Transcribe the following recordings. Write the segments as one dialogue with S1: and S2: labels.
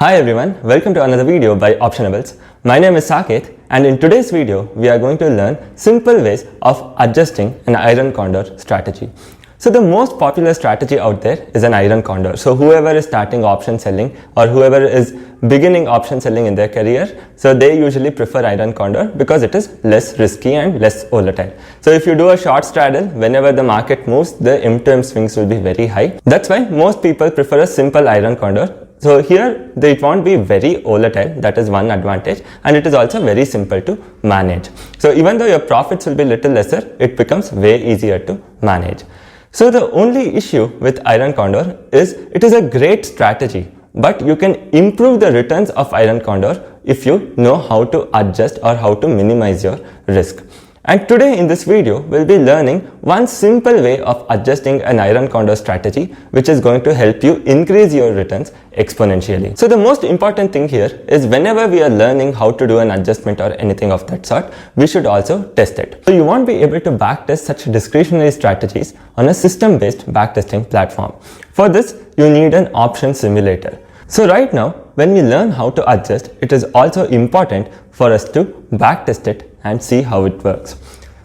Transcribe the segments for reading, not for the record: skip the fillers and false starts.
S1: Hi everyone, welcome to another video by Optionables. My name is Saket and in today's video we are going to learn simple ways of adjusting an iron condor strategy. So the most popular strategy out there is an iron condor. So whoever is starting option selling or whoever is beginning option selling in their career, so they usually prefer iron condor because it is less risky and less volatile. So if you do a short straddle, whenever the market moves, the M2M swings will be very high. That's why most people prefer a simple iron condor. So here it won't be very volatile, that is one advantage, and it is also very simple to manage. So even though your profits will be little lesser, it becomes way easier to manage. So the only issue with iron condor is it is a great strategy, but you can improve the returns of iron condor if you know how to adjust or how to minimize your risk. And today in this video, we'll be learning one simple way of adjusting an iron condor strategy, which is going to help you increase your returns exponentially. So the most important thing here is whenever we are learning how to do an adjustment or anything of that sort, we should also test it. So you won't be able to backtest such discretionary strategies on a system-based backtesting platform. For this, you need an option simulator. So right now, when we learn how to adjust, it is also important for us to backtest it and see how it works.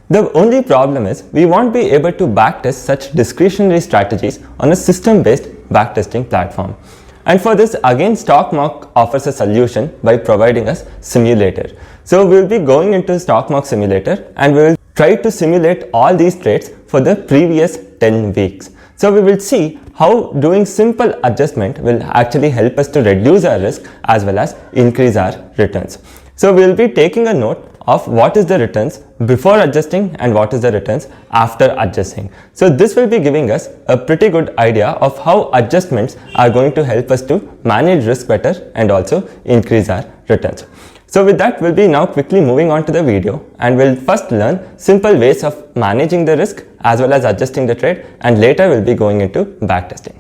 S1: The only problem is we won't be able to backtest such discretionary strategies on a system-based backtesting platform. And for this, again, stockmock offers a solution by providing us simulator. So we'll be going into stockmock simulator and we will try to simulate all these trades for the previous 10 weeks. So we will see how doing simple adjustment will actually help us to reduce our risk as well as increase our returns. So we will be taking a note of what is the returns before adjusting and what is the returns after adjusting. So this will be giving us a pretty good idea of how adjustments are going to help us to manage risk better and also increase our returns. So with that, we'll be now quickly moving on to the video and we'll first learn simple ways of managing the risk as well as adjusting the trade, and later we'll be going into backtesting.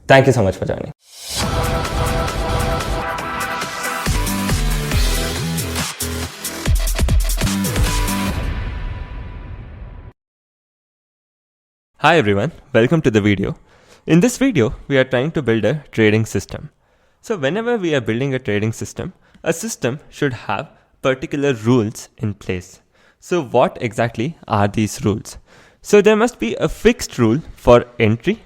S1: Thank you so much for joining. Hi everyone, welcome to the video. In this video, we are trying to build a trading system. So whenever we are building a trading system, a system should have particular rules in place. So what exactly are these rules? So there must be a fixed rule for entry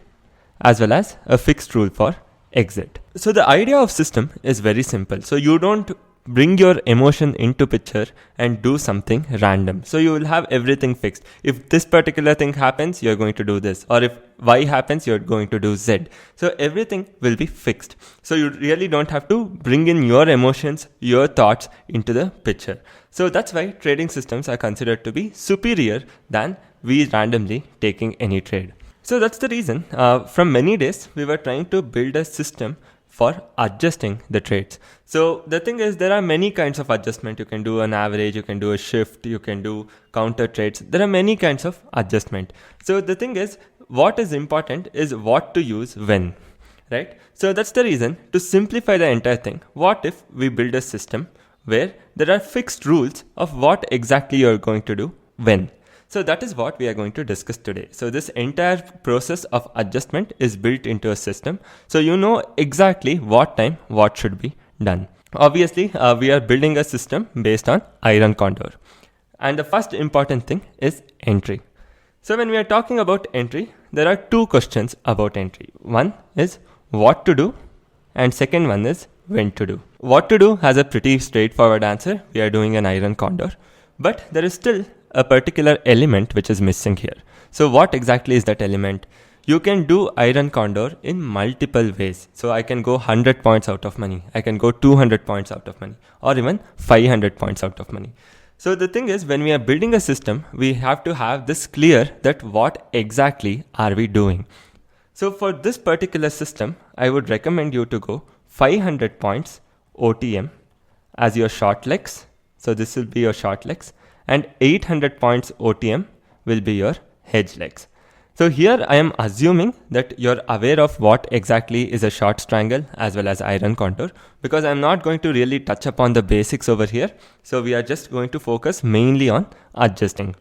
S1: as well as a fixed rule for exit. So the idea of system is very simple. So you don't bring your emotion into picture and do something random. So you will have everything fixed. If this particular thing happens, you're going to do this. Or if Y happens, you're going to do Z. So everything will be fixed. So you really don't have to bring in your emotions, your thoughts into the picture. So that's why trading systems are considered to be superior than we randomly taking any trade. So that's the reason from many days we were trying to build a system for adjusting the trades. So the thing is, there are many kinds of adjustment. You can do an average, you can do a shift, you can do counter trades. There are many kinds of adjustment. So the thing is, what is important is what to use when, right? So that's the reason, to simplify the entire thing, what if we build a system where there are fixed rules of what exactly you're going to do when. So that is what we are going to discuss today. So this entire process of adjustment is built into a system. So you know exactly what time, what should be done. Obviously, we are building a system based on iron condor. And the first important thing is entry. So when we are talking about entry, there are two questions about entry. One is what to do, and second one is when to do. What to do has a pretty straightforward answer. We are doing an iron condor, but there is still a particular element which is missing here. So what exactly is that element? You can do iron condor in multiple ways. So I can go 100 points out of money. I can go 200 points out of money, or even 500 points out of money. So the thing is, when we are building a system, we have to have this clear that what exactly are we doing. So for this particular system, I would recommend you to go 500 points OTM as your short legs. So this will be your short legs. And 800 points OTM will be your hedge legs. So here I am assuming that you're aware of what exactly is a short strangle as well as iron condor, because I'm not going to really touch upon the basics over here. So we are just going to focus mainly on adjusting.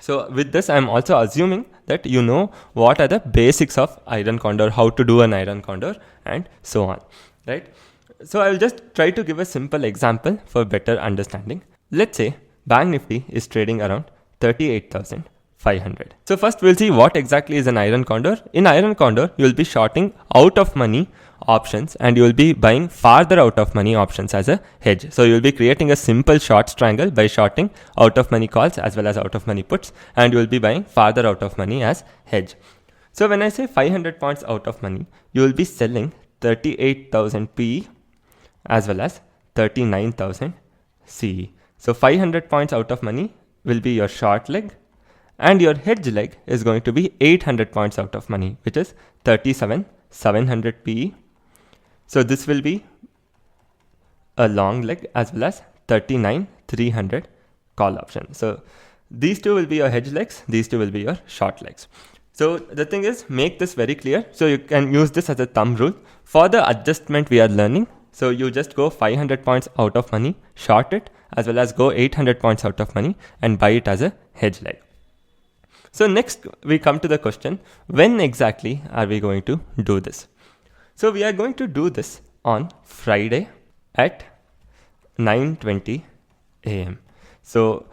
S1: So with this, I'm also assuming that you know what are the basics of iron condor, how to do an iron condor and so on, right? So I'll just try to give a simple example for better understanding. Let's say Bank Nifty is trading around 38,500. So first we'll see what exactly is an Iron Condor. In Iron Condor, you'll be shorting out of money options and you'll be buying farther out of money options as a hedge. So you'll be creating a simple short triangle by shorting out of money calls as well as out of money puts, and you'll be buying farther out of money as hedge. So when I say 500 points out of money, you will be selling 38,000 PE as well as 39,000 CE. So 500 points out of money will be your short leg, and your hedge leg is going to be 800 points out of money, which is 37,700 PE. So this will be a long leg as well as 39,300 call option. So these two will be your hedge legs, these two will be your short legs. So the thing is, make this very clear. So you can use this as a thumb rule. For the adjustment we are learning, so you just go 500 points out of money, short it, as well as go 800 points out of money and buy it as a hedge leg. So next we come to the question, when exactly are we going to do this? So we are going to do this on Friday at 9:20 a.m. So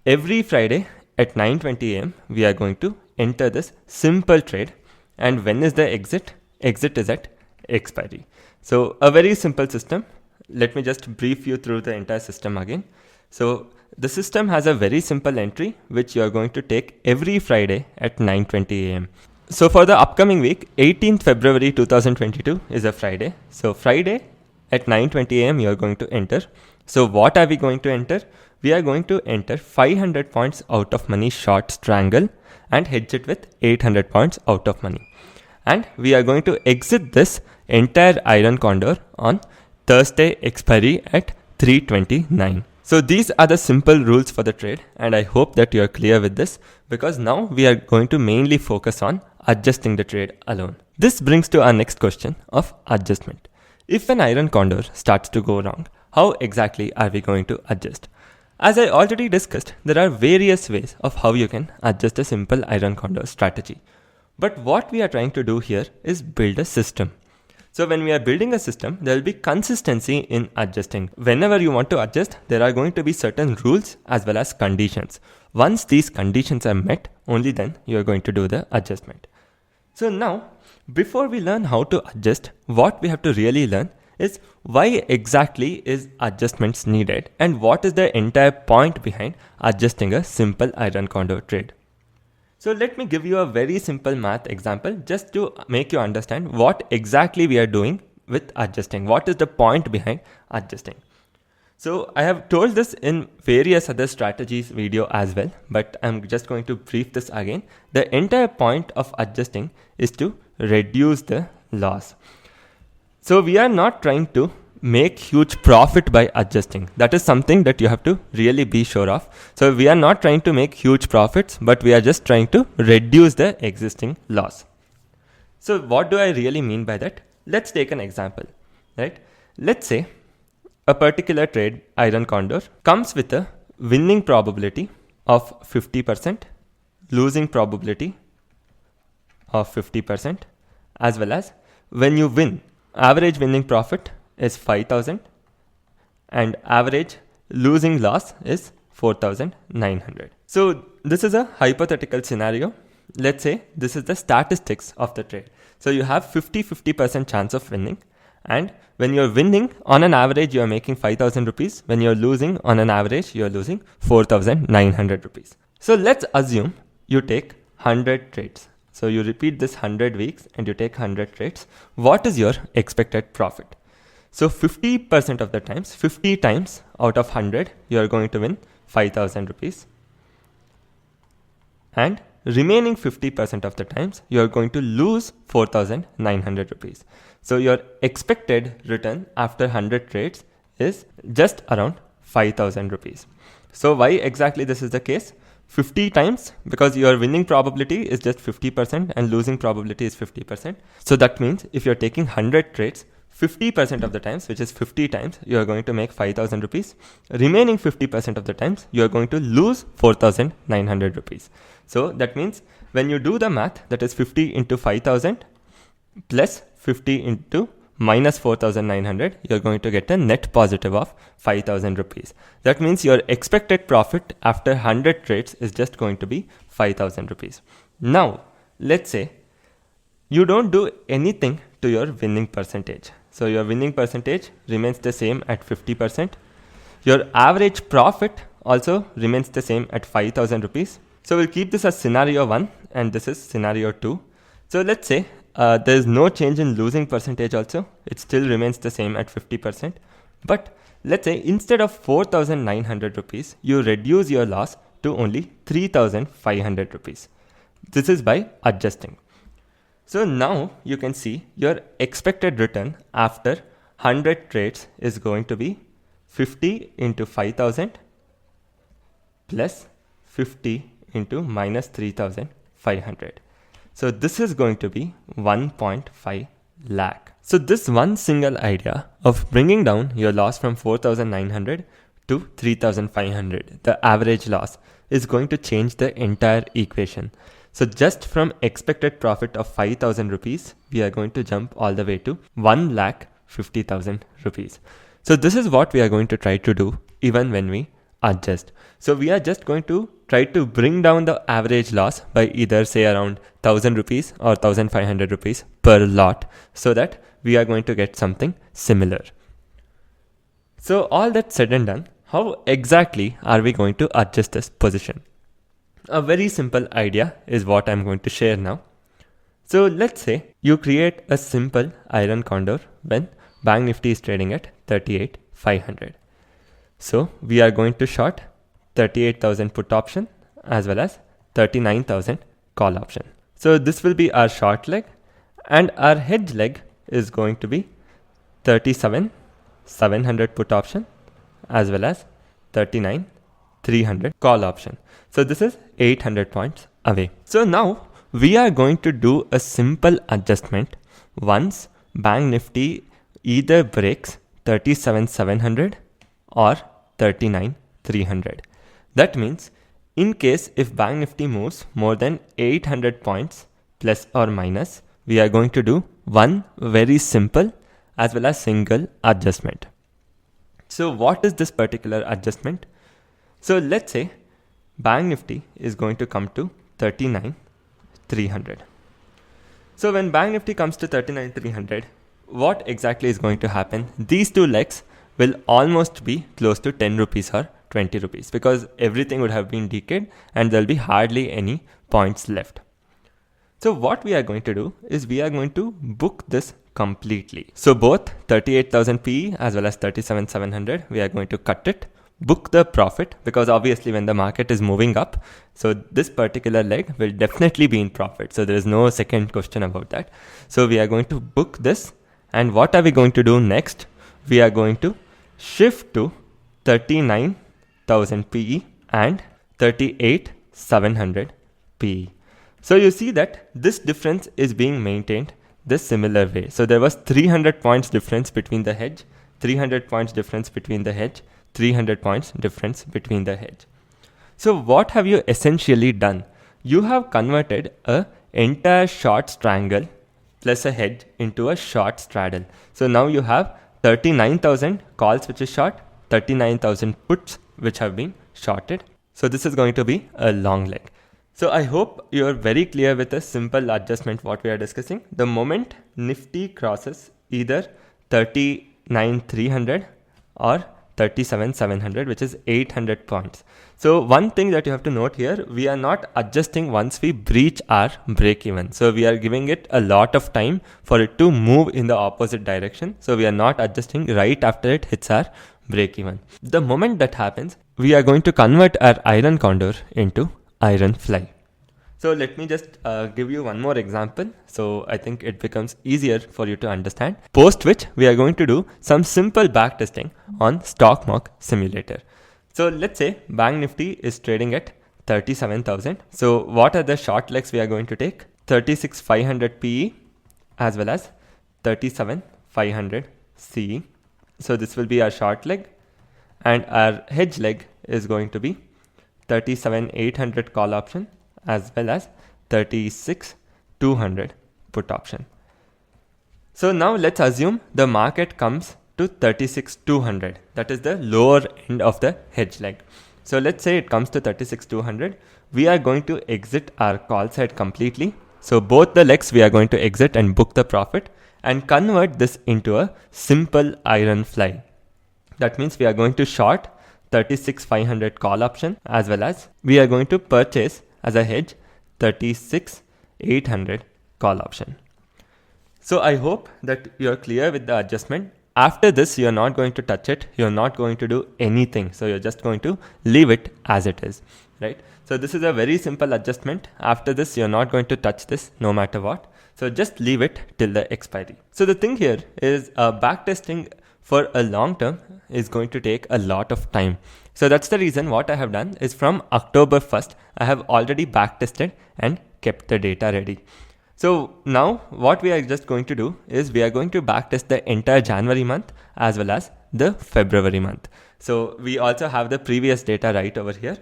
S1: every Friday at 9:20 a.m. we are going to enter this simple trade. And when is the exit? Exit is at expiry. So a very simple system. Let me just brief you through the entire system again. So the system has a very simple entry which you are going to take every Friday at 9:20 a.m. So for the upcoming week, 18th February 2022 is a Friday. So Friday at 9:20 a.m. you are going to enter. So what are we going to enter? We are going to enter 500 points out of money short strangle and hedge it with 800 points out of money. And we are going to exit this entire Iron Condor on Thursday expiry at 3:29. So these are the simple rules for the trade, and I hope that you are clear with this, because now we are going to mainly focus on adjusting the trade alone. This brings to our next question of adjustment. If an Iron Condor starts to go wrong, how exactly are we going to adjust? As I already discussed, there are various ways of how you can adjust a simple Iron Condor strategy. But what we are trying to do here is build a system. So when we are building a system, there will be consistency in adjusting. Whenever you want to adjust, there are going to be certain rules as well as conditions. Once these conditions are met, only then you are going to do the adjustment. So now, before we learn how to adjust, what we have to really learn is why exactly is adjustments needed and what is the entire point behind adjusting a simple Iron Condor trade. So let me give you a very simple math example just to make you understand what exactly we are doing with adjusting. What is the point behind adjusting? So I have told this in various other strategies video as well, but I'm just going to brief this again. The entire point of adjusting is to reduce the loss. So we are not trying to make huge profit by adjusting. That is something that you have to really be sure of. So we are not trying to make huge profits, but we are just trying to reduce the existing loss. So what do I really mean by that? Let's take an example, right? Let's say a particular trade, Iron Condor, comes with a winning probability of 50%, losing probability of 50%, as well as when you win, average winning profit is 5,000 and average losing loss is 4,900. So this is a hypothetical scenario. Let's say this is the statistics of the trade. So you have 50% chance of winning, and when you're winning, on an average you are making 5,000 rupees. When you're losing, on an average you are losing 4,900 rupees. So let's assume you take 100 trades. So you repeat this 100 weeks and you take 100 trades. What is your expected profit? So 50% of the times, 50 times out of 100, you are going to win 5,000 rupees. And remaining 50% of the times, you are going to lose 4,900 rupees. So your expected return after 100 trades is just around 5,000 rupees. So why exactly this is the case? 50 times, because your winning probability is just 50% and losing probability is 50%. So that means if you're taking 100 trades, 50% of the times, which is 50 times, you are going to make 5,000 rupees. Remaining 50% of the times, you are going to lose 4,900 rupees. So that means when you do the math, that is 50 into 5,000 plus 50 into minus 4,900, you're going to get a net positive of 5,000 rupees. That means your expected profit after 100 trades is just going to be 5,000 rupees. Now, let's say you don't do anything to your winning percentage. So your winning percentage remains the same at 50%. Your average profit also remains the same at 5,000 rupees. So we'll keep this as scenario 1 and this is scenario 2. So let's say there is no change in losing percentage also. It still remains the same at 50%. But let's say instead of 4,900 rupees, you reduce your loss to only 3,500 rupees. This is by adjusting. So now you can see your expected return after 100 trades is going to be 50 into 5,000 plus 50 into minus 3,500. So this is going to be 1.5 lakh. So this one single idea of bringing down your loss from 4,900 to 3,500, the average loss, is going to change the entire equation. So just from expected profit of 5,000 rupees, we are going to jump all the way to 1,50,000 rupees. So this is what we are going to try to do even when we adjust. So we are just going to try to bring down the average loss by either say around 1,000 rupees or 1,500 rupees per lot so that we are going to get something similar. So all that said and done, how exactly are we going to adjust this position? A very simple idea is what I'm going to share now. So let's say you create a simple iron condor when Bank Nifty is trading at 38,500. So we are going to short 38,000 put option as well as 39,000 call option. So this will be our short leg and our hedge leg is going to be 37,700 put option as well as 39,300 call option. So this is 800 points away. So now we are going to do a simple adjustment once Bank Nifty either breaks 37,700 or 39,300. That means in case if Bank Nifty moves more than 800 points plus or minus, we are going to do one very simple as well as single adjustment. So what is this particular adjustment? So let's say Bank Nifty is going to come to 39,300. So when Bank Nifty comes to 39,300, what exactly is going to happen? These two legs will almost be close to 10 rupees or 20 rupees because everything would have been decayed and there'll be hardly any points left. So what we are going to do is we are going to book this completely. So both 38,000 PE as well as 37,700, we are going to cut it, book the profit because obviously when the market is moving up, so this particular leg will definitely be in profit. So there is no second question about that. So we are going to book this. And what are we going to do next? We are going to shift to 39,000 PE and 38,700 PE. So you see that this difference is being maintained this similar way. So there was 300 points difference between the hedge, 300 points difference between the hedge, 300 points difference between the hedge. So what have you essentially done? You have converted an entire short strangle plus a hedge into a short straddle. So now you have 39,000 calls which is short, 39,000 puts which have been shorted. So this is going to be a long leg. So I hope you are very clear with a simple adjustment what we are discussing. The moment Nifty crosses either 39,300 or 37,700, which is 800 points. So one thing that you have to note here, we are not adjusting once we breach our break even. So we are giving it a lot of time for it to move in the opposite direction. So we are not adjusting right after it hits our break even. The moment that happens, we are going to convert our iron condor into iron fly. So let me just give you one more example. So I think it becomes easier for you to understand. Post which we are going to do some simple backtesting on stockmock simulator. So let's say Bank Nifty is trading at 37,000. So what are the short legs we are going to take? 36,500 PE as well as 37,500 CE. So this will be our short leg and our hedge leg is going to be 37,800 call option as well as 36,200 put option. So now let's assume the market comes to 36,200. That is the lower end of the hedge leg. So let's say it comes to 36,200. We are going to exit our call side completely. So both the legs we are going to exit and book the profit and convert this into a simple iron fly. That means we are going to short 36,500 call option, as well as we are going to purchase as a hedge 36,800 call option. So I hope that you're clear with the adjustment. After this, you're not going to touch it. You're not going to do anything. So you're just going to leave it as it is, right? So this is a very simple adjustment. After this, you're not going to touch this no matter what. So just leave it till the expiry. So the thing here is backtesting for a long term is going to take a lot of time. So that's the reason what I have done is from October 1st, I have already backtested and kept the data ready. So now what we are just going to do is we are going to backtest the entire January month as well as the February month. So we also have the previous data right over here.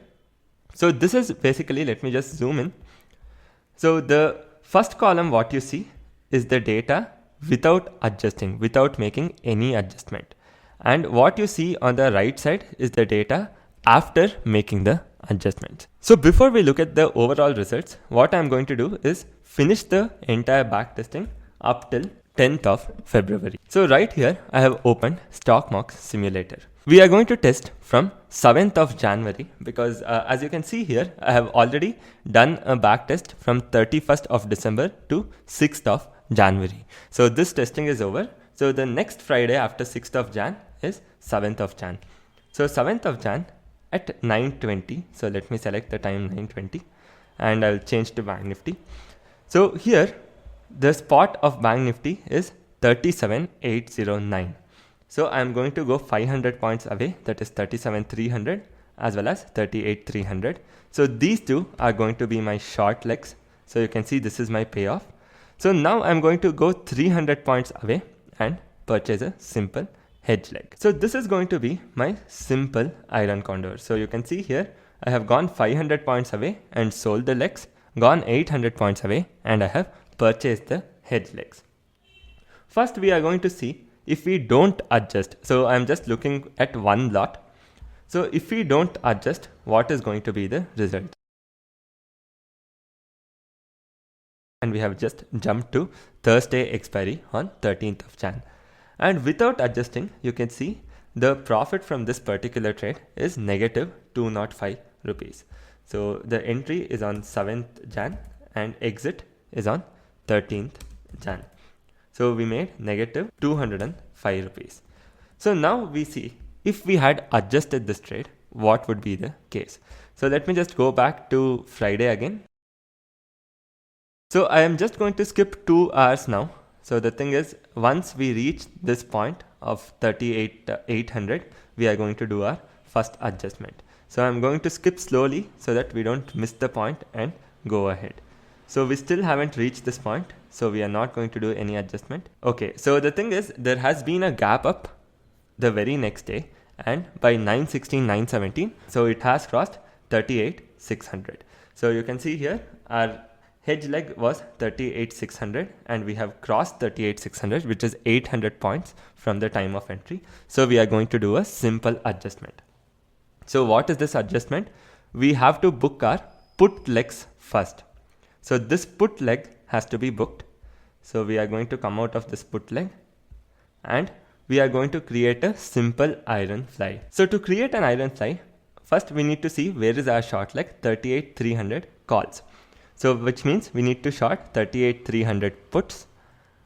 S1: So this is basically, let me just zoom in. So the first column, what you see is the data without adjusting, without making any adjustment. And what you see on the right side is the data after making the adjustments. So before we look at the overall results, what I'm going to do is finish the entire backtesting up till 10th of February. So right here, I have opened stockmock simulator. We are going to test from 7th of January because as you can see here, I have already done a backtest from 31st of December to 6th of January. So this testing is over. So the next Friday after 6th of Jan is 7th of Jan. So 7th of Jan at 9:20. So let me select the time 9:20 and I'll change to Bank Nifty. So here the spot of Bank Nifty is 37,809. So I'm going to go 500 points away, that is 37,300 as well as 38,300. So these two are going to be my short legs. So you can see this is my payoff. So now I'm going to go 300 points away and purchase a simple hedge leg. So this is going to be my simple iron condor. So you can see here I have gone 500 points away and sold the legs, gone 800 points away and I have purchased the hedge legs. First we are going to see if we don't adjust. So I'm just looking at one lot. So if we don't adjust, what is going to be the result? And we have just jumped to Thursday expiry on 13th of Jan. And without adjusting, you can see the profit from this particular trade is negative 205 rupees. So the entry is on 7th Jan and exit is on 13th Jan. So we made negative 205 rupees. So now we see if we had adjusted this trade, what would be the case? So let me just go back to Friday again. So I am just going to skip 2 hours now. So the thing is, once we reach this point of 38,800, we are going to do our first adjustment. So I'm going to skip slowly so that we don't miss the point and go ahead. So we still haven't reached this point. So we are not going to do any adjustment. Okay, so the thing is, there has been a gap up the very next day and by 9:16, 9:17, so it has crossed 38,600. So you can see here our hedge leg was 38,600 and we have crossed 38,600, which is 800 points from the time of entry. So we are going to do a simple adjustment. So what is this adjustment? We have to book our put legs first. So this put leg has to be booked. So we are going to come out of this put leg and we are going to create a simple iron fly. So to create an iron fly, first we need to see where is our short leg, 38,300 calls. So which means we need to short 38,300 puts.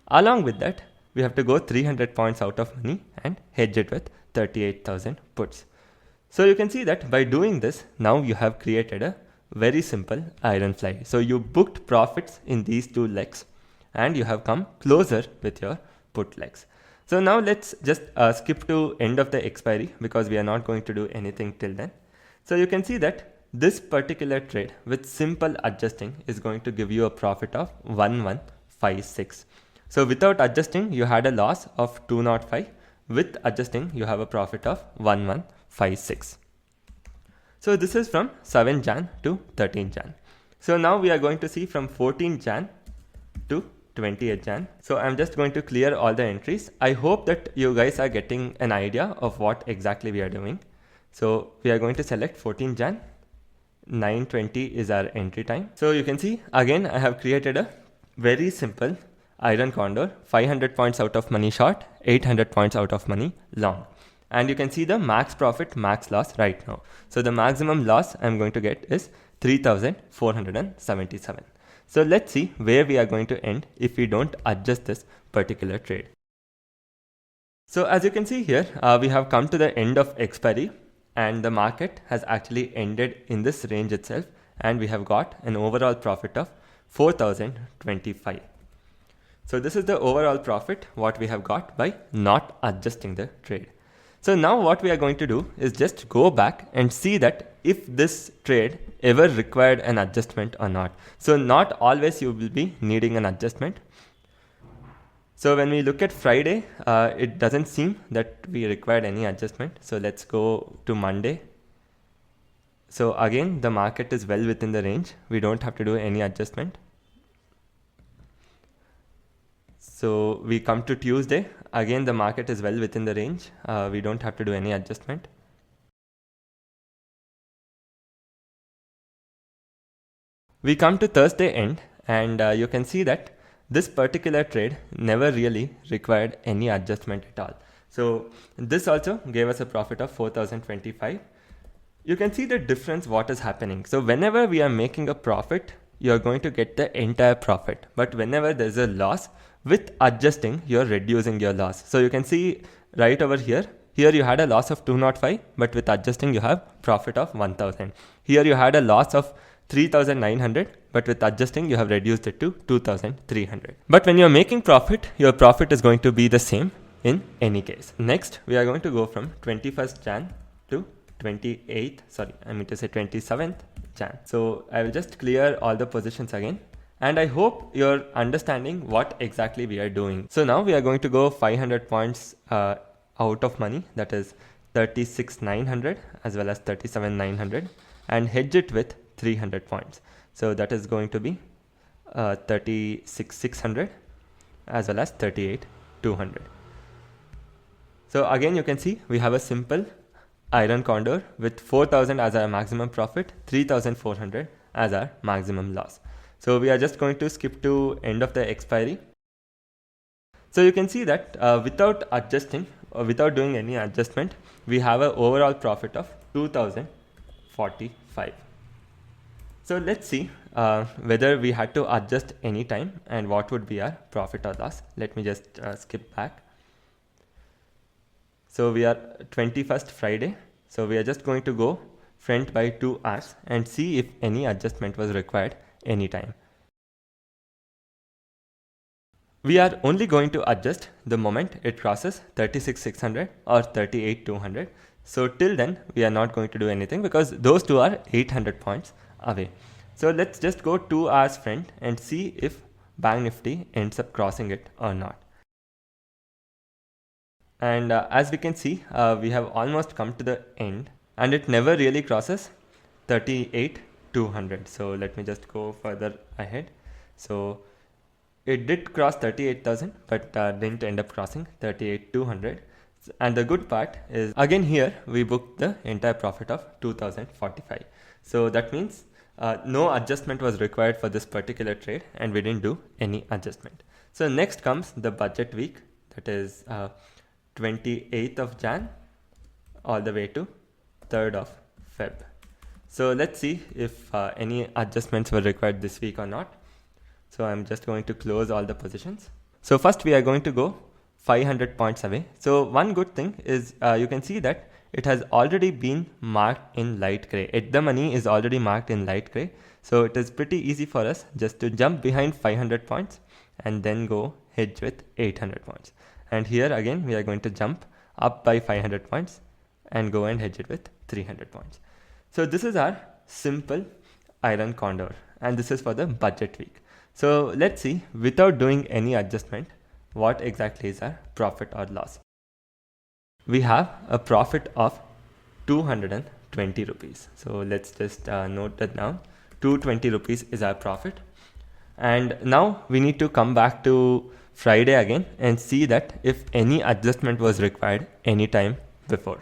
S1: Along with that, we have to go 300 points out of money and hedge it with 38,000 puts. So you can see that by doing this, now you have created a very simple iron fly. So you booked profits in these two legs and you have come closer with your put legs. So now let's just skip to end of the expiry because we are not going to do anything till then. So you can see that this particular trade with simple adjusting is going to give you a profit of 1156. So without adjusting, you had a loss of 205. With adjusting, you have a profit of 1156. So this is from 7 Jan to 13 Jan. So now we are going to see from 14 Jan to 20th Jan. So I'm just going to clear all the entries. I hope that you guys are getting an idea of what exactly we are doing. So we are going to select 14 Jan. 9:20 is our entry time. So you can see again I have created a very simple iron condor, 500 points out of money short, 800 points out of money long. And you can see the max profit, max loss right now. So the maximum loss I'm going to get is 3,477. So let's see where we are going to end if we don't adjust this particular trade. So as you can see here, we have come to the end of expiry and the market has actually ended in this range itself, and we have got an overall profit of 4,025. So this is the overall profit what we have got by not adjusting the trade. So now what we are going to do is just go back and see that if this trade ever required an adjustment or not. So not always you will be needing an adjustment. So when we look at Friday, it doesn't seem that we required any adjustment. So let's go to Monday. So again, the market is well within the range. We don't have to do any adjustment. So we come to Tuesday. Again, the market is well within the range. We don't have to do any adjustment. We come to Thursday end, and you can see that this particular trade never really required any adjustment at all. So this also gave us a profit of 4,025. You can see the difference what is happening. So whenever we are making a profit, you're going to get the entire profit. But whenever there's a loss, with adjusting, you're reducing your loss. So you can see right over here, here you had a loss of 205, but with adjusting you have profit of 1,000. Here you had a loss of 3,900, but with adjusting you have reduced it to 2,300. But when you're making profit, your profit is going to be the same in any case. Next, we are going to go from 21st Jan to 27th Jan. So I will just clear all the positions again. And I hope you're understanding what exactly we are doing. So now we are going to go 500 points out of money, that is 36,900 as well as 37,900, and hedge it with 300 points. So that is going to be 36,600 as well as 38,200. So again, you can see we have a simple iron condor with 4,000 as our maximum profit, 3,400 as our maximum loss. So we are just going to skip to end of the expiry. So you can see that without adjusting or without doing any adjustment, we have an overall profit of 2,045. So let's see whether we had to adjust any time and what would be our profit or loss. Let me just skip back. So we are 21st Friday. So we are just going to go front by 2 hours and see if any adjustment was required anytime. We are only going to adjust the moment it crosses 36,600 or 38,200. So till then we are not going to do anything because those two are 800 points away. So let's just go 2 hours front and see if Bank Nifty ends up crossing it or not. And as we can see, we have almost come to the end and it never really crosses 38,200. So let me just go further ahead. So it did cross 38,000 but didn't end up crossing 38,200. And the good part is again here we booked the entire profit of 2,045. So that means no adjustment was required for this particular trade and we didn't do any adjustment. So next comes the budget week, that is 28th of Jan all the way to 3rd of Feb. So let's see if any adjustments were required this week or not. So I'm just going to close all the positions. So first we are going to go 500 points away. So one good thing is you can see that it has already been marked in light gray. The money is already marked in light gray. So it is pretty easy for us just to jump behind 500 points and then go hedge with 800 points. And here again we are going to jump up by 500 points and go and hedge it with 300 points. So this is our simple iron condor and this is for the budget week. So let's see without doing any adjustment what exactly is our profit or loss. We have a profit of 220 rupees. So let's just note that down. 220 rupees is our profit. And now we need to come back to Friday again and see that if any adjustment was required anytime before.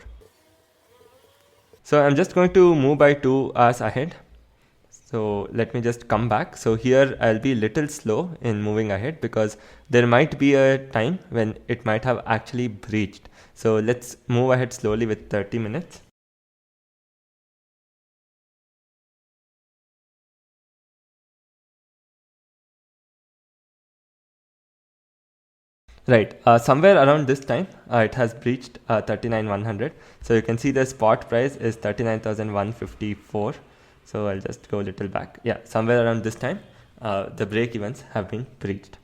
S1: So I'm just going to move by 2 hours ahead. So let me just come back. So here I'll be little slow in moving ahead because there might be a time when it might have actually breached. So let's move ahead slowly with 30 minutes. Right, somewhere around this time, it has breached 39,100. So you can see the spot price is 39,154. So I'll just go a little back. Yeah, somewhere around this time, the break evens have been breached.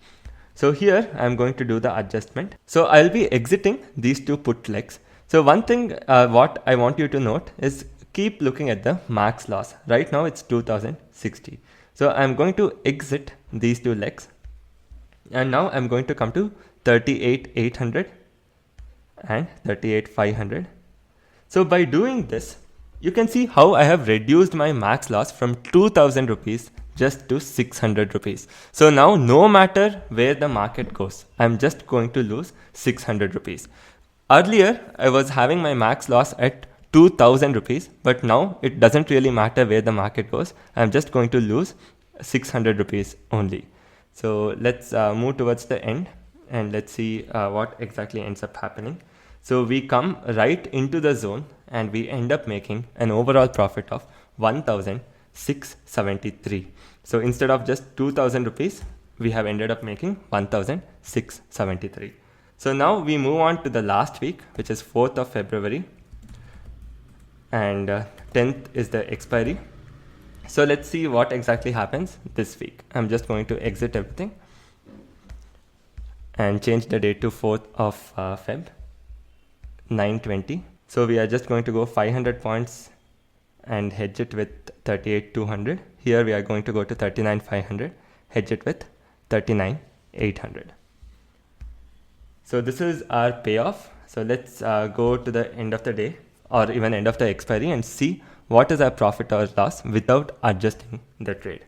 S1: So here I'm going to do the adjustment. So I'll be exiting these two put legs. So one thing what I want you to note is keep looking at the max loss. Right now it's 2060. So I'm going to exit these two legs. And now I'm going to come to 38,800 and 38,500. So by doing this, you can see how I have reduced my max loss from 2000 rupees just to 600 rupees. So now no matter where the market goes, I'm just going to lose 600 rupees. Earlier, I was having my max loss at 2000 rupees, but now it doesn't really matter where the market goes. I'm just going to lose 600 rupees only. So let's move towards the end and let's see what exactly ends up happening. So we come right into the zone and we end up making an overall profit of 1,673. So instead of just 2,000 rupees, we have ended up making 1,673. So now we move on to the last week, which is 4th of February and 10th is the expiry. So let's see what exactly happens this week. I'm just going to exit everything and change the date to 4th of Feb, 9:20. So we are just going to go 500 points and hedge it with 38,200. Here we are going to go to 39,500, hedge it with 39,800. So this is our payoff. So let's go to the end of the day or even end of the expiry and see what is our profit or loss without adjusting the trade.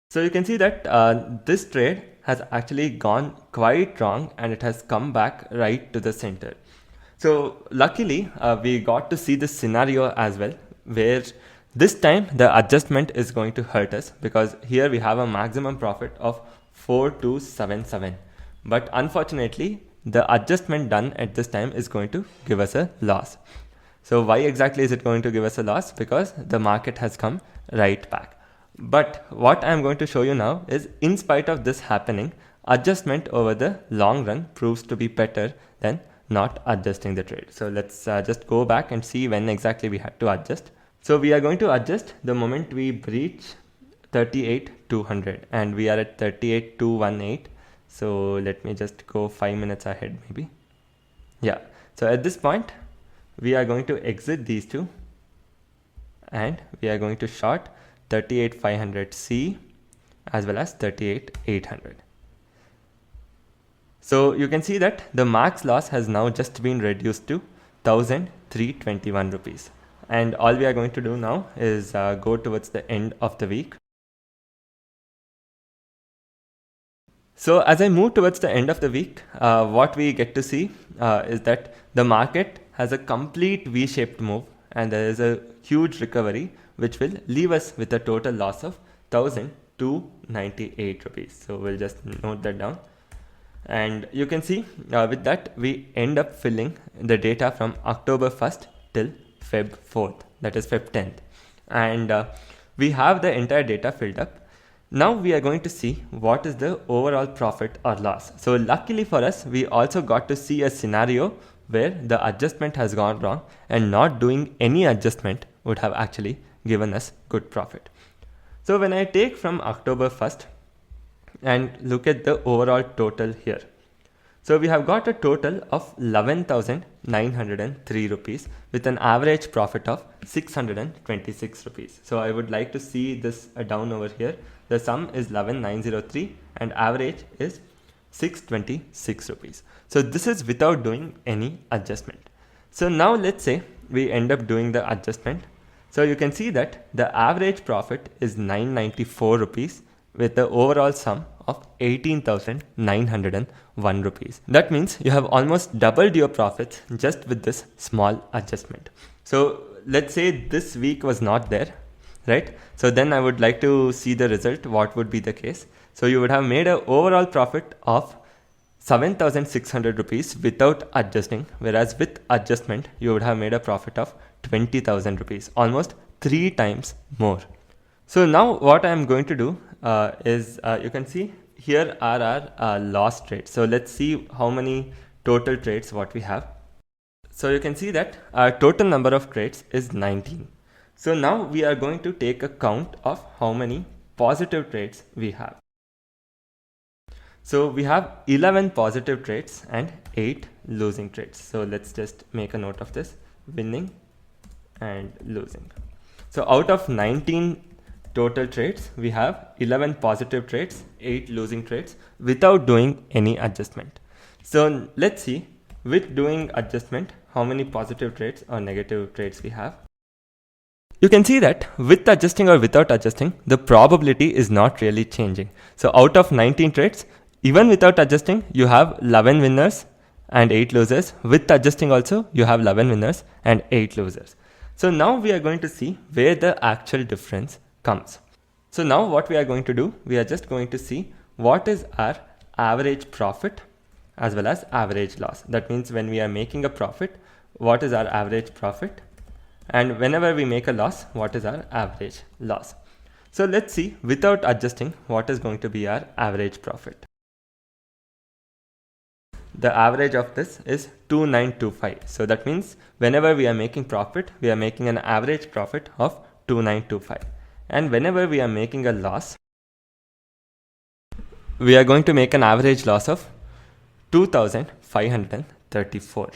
S1: So you can see that this trade has actually gone quite wrong and it has come back right to the center. So luckily we got to see this scenario as well, where this time the adjustment is going to hurt us because here we have a maximum profit of 4277. But unfortunately, the adjustment done at this time is going to give us a loss. So why exactly is it going to give us a loss? Because the market has come right back. But what I'm going to show you now is, in spite of this happening, adjustment over the long run proves to be better than not adjusting the trade. So let's just go back and see when exactly we had to adjust. So we are going to adjust the moment we breach 38,200 and we are at 38,218. So let me just go 5 minutes ahead maybe. Yeah. So at this point, we are going to exit these two and we are going to short 38,500C as well as 38,800. So you can see that the max loss has now just been reduced to 1,321 rupees. And all we are going to do now is go towards the end of the week. So as I move towards the end of the week, what we get to see is that the market has a complete V-shaped move and there is a huge recovery which will leave us with a total loss of 1,298 rupees. So we'll just note that down. And you can see with that we end up filling the data from October 1st till Feb 4th, that is Feb 10th. And we have the entire data filled up. Now we are going to see what is the overall profit or loss. So luckily for us, we also got to see a scenario where the adjustment has gone wrong and not doing any adjustment would have actually given us good profit. So when I take from October 1st and look at the overall total here. So we have got a total of 11,903 rupees with an average profit of 626 rupees. So I would like to see this down over here. The sum is 11,903 and average is 626 rupees. So this is without doing any adjustment. So now let's say we end up doing the adjustment. So you can see that the average profit is 994 rupees with the overall sum of 18,901 rupees. That means you have almost doubled your profits just with this small adjustment. So let's say this week was not there, right? So then I would like to see the result. What would be the case? So you would have made an overall profit of 7,600 rupees without adjusting, whereas with adjustment you would have made a profit of 20,000 rupees, almost 3 times more. So now what I am going to do is you can see here are our loss trades. So let's see how many total trades what we have. So you can see that our total number of trades is 19. So now we are going to take a count of how many positive trades we have. So we have 11 positive trades and 8 losing trades. So let's just make a note of this: winning and losing. So out of 19 total trades, we have 11 positive trades, 8 losing trades without doing any adjustment. So let's see with doing adjustment how many positive trades or negative trades we have. You can see that with adjusting or without adjusting, the probability is not really changing. So out of 19 trades, even without adjusting, you have 11 winners and 8 losers. With adjusting also, you have 11 winners and 8 losers. So now we are going to see where the actual difference comes. So now what we are going to do, we are just going to see what is our average profit as well as average loss. That means when we are making a profit, what is our average profit? And whenever we make a loss, what is our average loss? So let's see without adjusting what is going to be our average profit. The average of this is 2925. So that means whenever we are making profit, we are making an average profit of 2925. And whenever we are making a loss, we are going to make an average loss of 2534.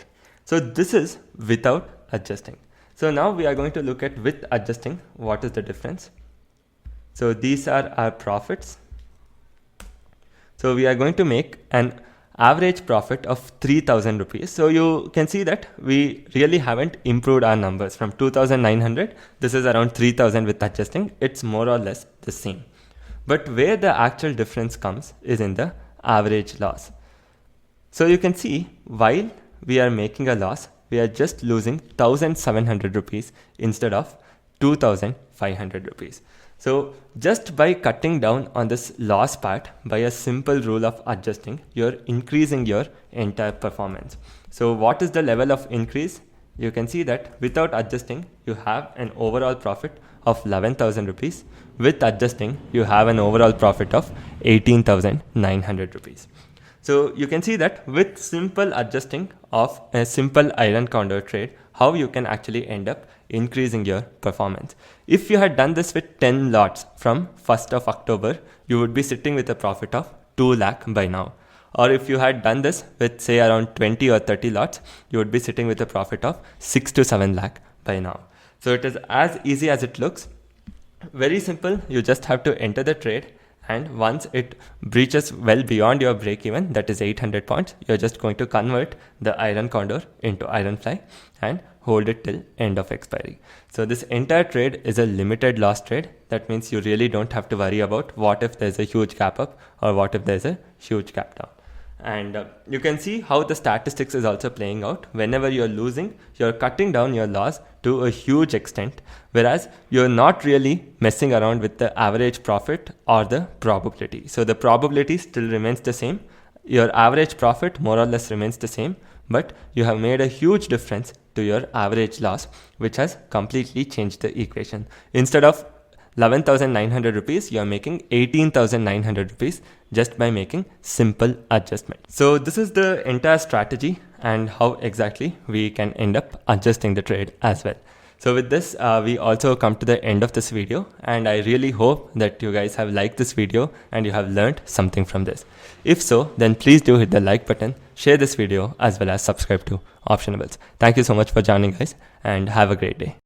S1: So this is without adjusting. So now we are going to look at with adjusting what is the difference. So these are our profits. So we are going to make an average profit of 3,000 rupees. So you can see that we really haven't improved our numbers from 2,900. This is around 3,000 with adjusting. It's more or less the same. But where the actual difference comes is in the average loss. So you can see while we are making a loss, we are just losing 1,700 rupees instead of 2,500 rupees. So just by cutting down on this loss part by a simple rule of adjusting, you're increasing your entire performance. So what is the level of increase? You can see that without adjusting, you have an overall profit of 11,000 rupees. With adjusting, you have an overall profit of 18,900 rupees. So you can see that with simple adjusting of a simple iron condor trade, how you can actually end up increasing your performance. If you had done this with 10 lots from 1st of October, you would be sitting with a profit of 2 lakh by now. Or if you had done this with say around 20 or 30 lots, you would be sitting with a profit of 6 to 7 lakh by now. So it is as easy as it looks. Very simple. You just have to enter the trade, and once it breaches well beyond your break even, that is 800 points, you're just going to convert the iron condor into iron fly and hold it till end of expiry. So this entire trade is a limited loss trade. That means you really don't have to worry about what if there's a huge gap up or what if there's a huge gap down. And you can see how the statistics is also playing out. Whenever you're losing, you're cutting down your loss to a huge extent, whereas you're not really messing around with the average profit or the probability. So the probability still remains the same. Your average profit more or less remains the same, but you have made a huge difference to your average loss, which has completely changed the equation. Instead of 11,900 rupees, you are making 18,900 rupees just by making simple adjustment. So this is the entire strategy and how exactly we can end up adjusting the trade as well. So with this, we also come to the end of this video, and I really hope that you guys have liked this video and you have learned something from this. If so, then please do hit the like button, share this video as well as subscribe to Optionables. Thank you so much for joining guys, and have a great day.